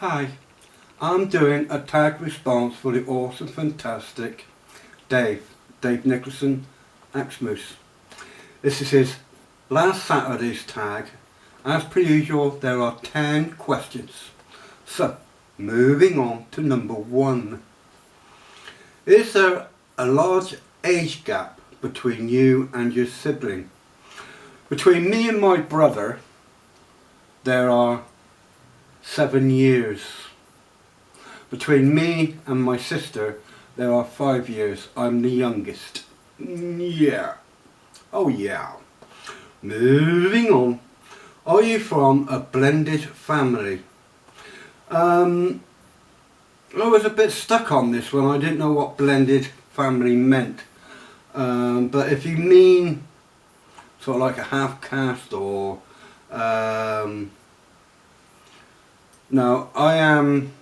Hi, I'm doing a tag response for the awesome, fantastic Dave Nicholson, Axmoose. This is his last Saturday's tag. As per usual, there are 10 questions. So, moving on to number 1. Is there a large age gap between you and your sibling? Between me and my brother, there are 7 years. Between me and my sister, there are 5 years. I'm the youngest. Yeah. Oh yeah. Moving on. Are you from a blended family? I was a bit stuck on this one. I didn't know what blended family meant. But if you mean sort of like a half caste or... no, I am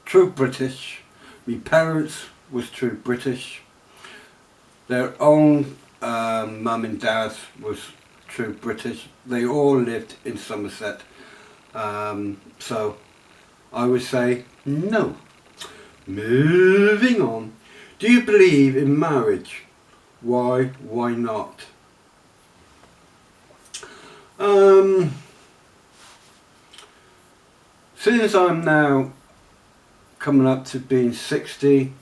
true British. My parents was true British. Their own mum and dad was true British. They all lived in Somerset. So I would say no. Moving on. Do you believe in marriage? Why? Why not? Since I'm now coming up to being 60,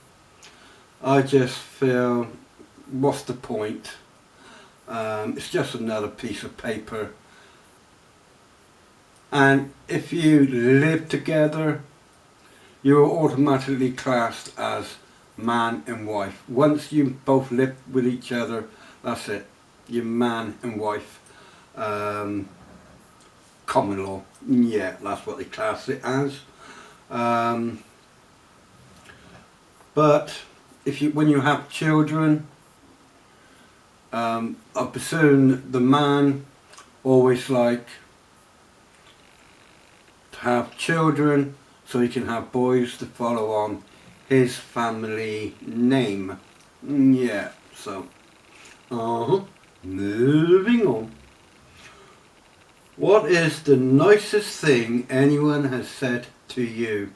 I just feel, what's the point? It's just another piece of paper. And if you live together, you're automatically classed as man and wife. Once you both live with each other, that's it. You're man and wife. Common law. Yeah, that's what they class it as. But when you have children, I presume the man always like to have children so he can have boys to follow on his family name. Yeah, so moving on. What is the nicest thing anyone has said to you?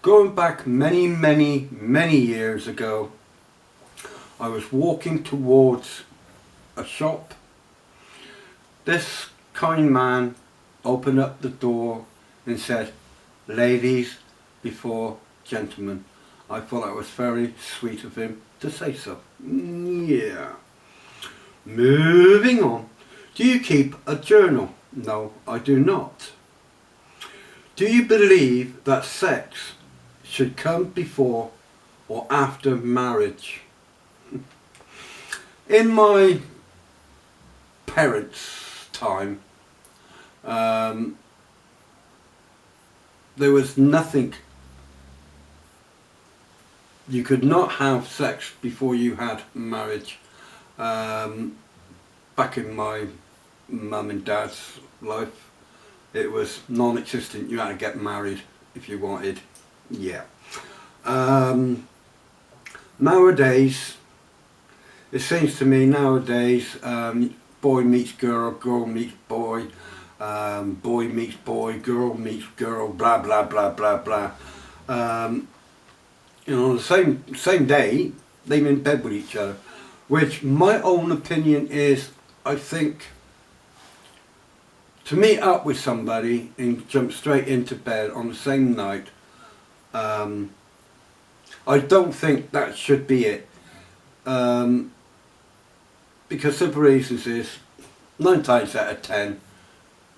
Going back many, many, many years ago, I was walking towards a shop. This kind man opened up the door and said, "Ladies before gentlemen." I thought that was very sweet of him to say so. Yeah. Moving on. Do you keep a journal? No, I do not. Do you believe that sex should come before or after marriage? In my parents' time, there was nothing. You could not have sex before you had marriage. Back in my mum and dad's life, it was non-existent. You had to get married if you wanted. Yeah. Nowadays, it seems to me nowadays, boy meets girl, girl meets boy, boy meets boy, girl meets girl, blah blah blah blah blah. On the same day, they're in bed with each other, which my own opinion is, I think, to meet up with somebody and jump straight into bed on the same night, I don't think that should be it. Because simple reasons is, 9 times out of 10,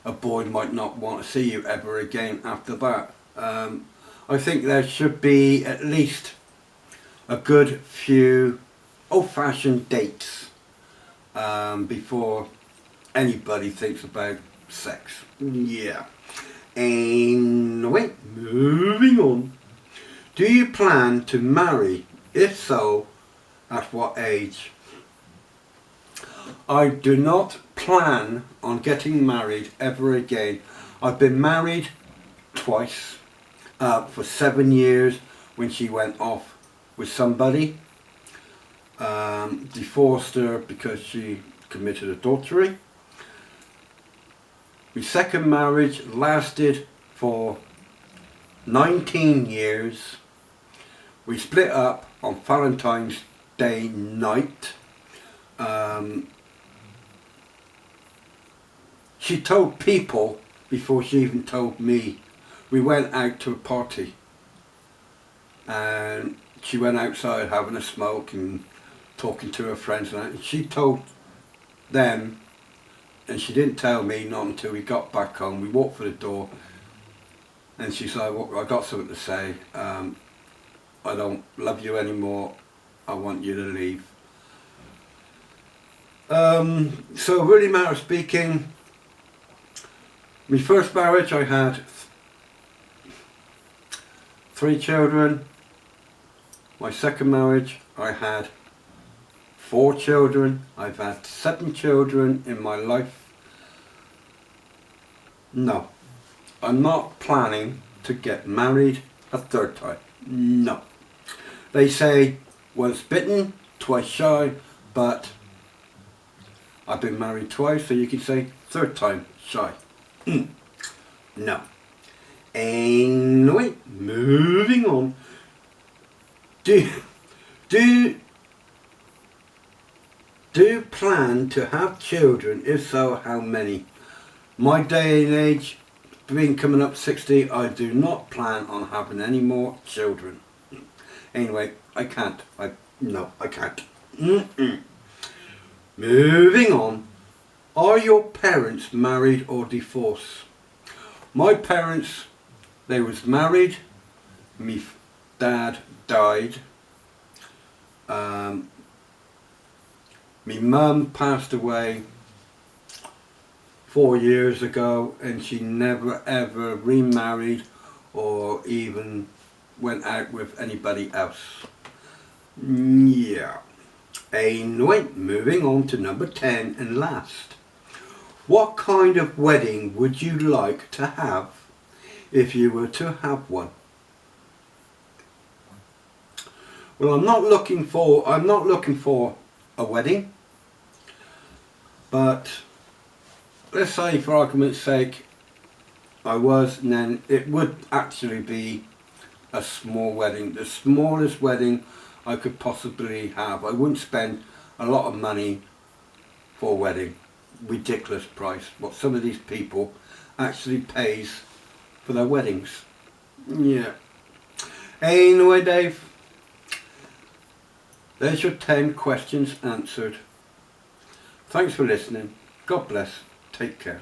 a boy might not want to see you ever again after that. I think there should be at least a good few old-fashioned dates before anybody thinks about sex. Yeah. Anyway, moving on. Do you plan to marry? If so, at what age? I do not plan on getting married ever again. I've been married twice for 7 years when she went off with somebody. Divorced her because she committed adultery. My second marriage lasted for 19 years. We split up on Valentine's Day night. She told people before she even told me. We went out to a party and she went outside having a smoke and talking to her friends and that. And she told them, and she didn't tell me not until we got back home. We walked for the door and she's like, well, I got something to say. I don't love you anymore. I want you to leave. So really matter of speaking, my first marriage I had 3 children. My second marriage I had 4 children. I've had 7 children in my life. No, I'm not planning to get married a 3rd time. No. They say once bitten, twice shy, but I've been married twice, so you can say 3rd time shy. No. Anyway, moving on. Do plan to have children? If so, how many? My day and age, being coming up 60, I do not plan on having any more children. Anyway, I can't. No, I can't. Moving on. Are your parents married or divorced? My parents, they was married. My dad died. My mum passed away 4 years ago, and she never ever remarried or even went out with anybody else. Yeah. Anyway, moving on to number 10 and last. What kind of wedding would you like to have if you were to have one? Well, I'm not looking for a wedding, but let's say for argument's sake I was, and then it would actually be a small wedding, the smallest wedding I could possibly have. I wouldn't spend a lot of money for a wedding. Ridiculous price what some of these people actually pays for their weddings. Yeah. Anyway, Dave, there's your 10 questions answered. Thanks for listening. God bless. Take care.